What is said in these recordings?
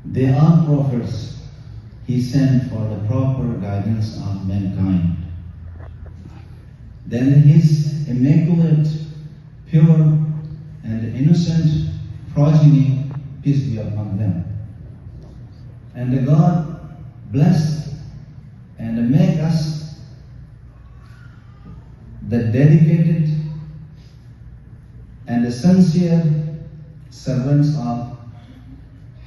They are prophets He sent for the proper guidance of mankind. Then His immaculate, pure, and innocent progeny, peace be upon them. And God bless and make us the dedicated and the sincere servants of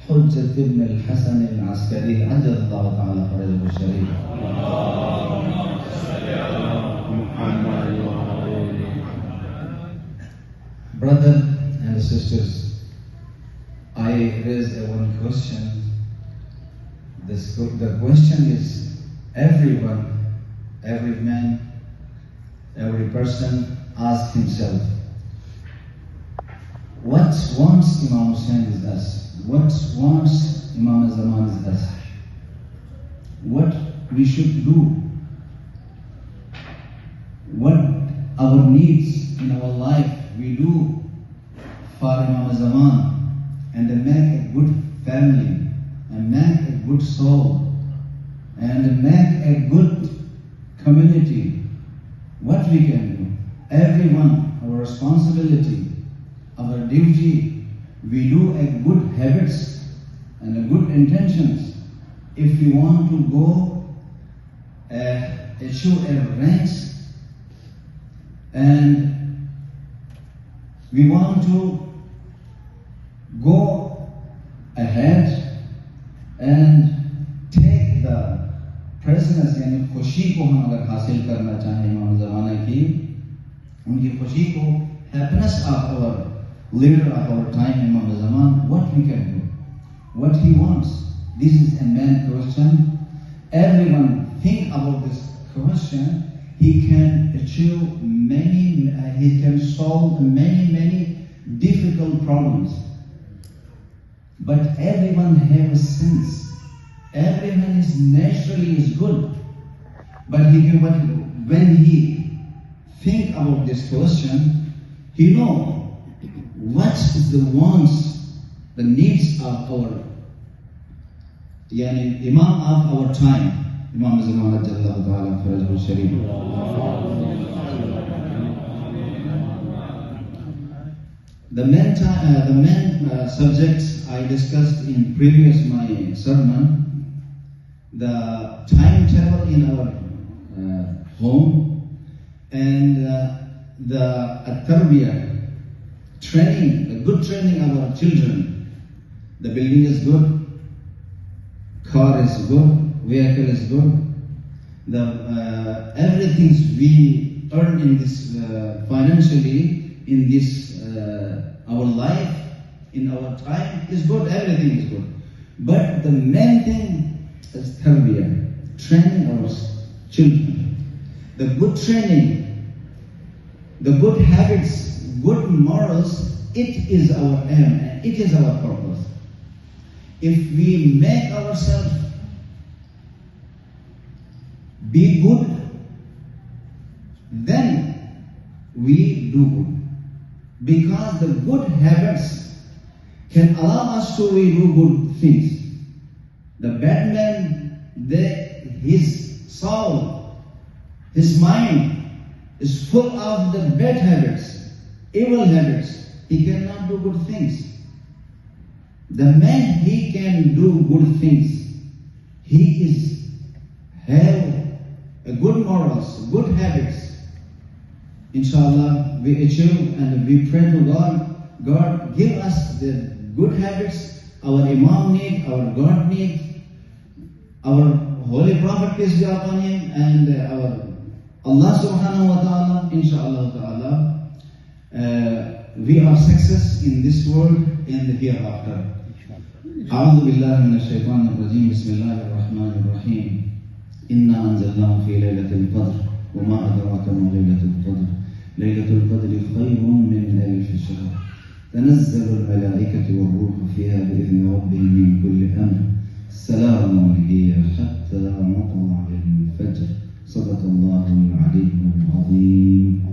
Hujjat ibn al-Hasan al-Askari Ajallahu ta'ala farajahu sharif. Brothers and sisters, I raised one question. The question is, everyone, every man, every person asks himself, what wants Imam Hussain is us? What wants Imam Zaman is us? What we should do? What our needs in our life we do for Imam Zaman, and make a good family, and make a good soul, and make a good community. What we can do? Everyone, our responsibility, our duty, we do a good habits and a good intentions. If we want to go achieve a ranks, and we want to go ahead and take the presence, यानी खुशी को हम अगर हासिल करना चाहें इमाम ज़माना की, उनकी खुशी को, happiness of our leader of our time, Imam Zaman, what we can do, what he wants. This is a main question. Everyone think about this question. He can achieve many, he can solve many difficult problems. But everyone has a sense. Everyone is naturally is good. But when he think about this question, he know what is the wants, the needs of our Imam of our time, Imam Zaman Ajallahu ta'ala farajahu sharif. The main subjects I discussed in previous my sermon, the timetable in our home, and the tarbiyah, training, the good training of our children. The building is good, car is good, vehicle is good. The everything we earn in this financially in this our life, in our time is good. Everything is good. But the main thing is tarbiyah, training our children. The good training, the good habits, good morals, it is our aim and it is our purpose. If we make ourselves be good, then we do good. Because the good habits can allow us to do good things. The bad man, his soul, his mind is full of the bad habits, evil habits. He cannot do good things. The man, he can do good things. He have a good morals, good habits. Inshallah, we achieve and we pray to God. God, give us the good habits our Imam need, our God needs, our Holy Prophet, peace be upon him, and our Allah subhanahu wa ta'ala, inshallah ta'ala, we are success in this world and the hereafter. أعوذ بالله من الشيطان الرجيم بسم الله الرحمن الرحيم إنا أنزلناه في ليلة القدر وما أدراك ما ليلة القدر ليلة القدر خير من ألف شهر تنزل الملائكة والروح فيها بإذن ربهم من كل أمر سلام هي حتى مطلع الفجر صدق الله العلي العظيم.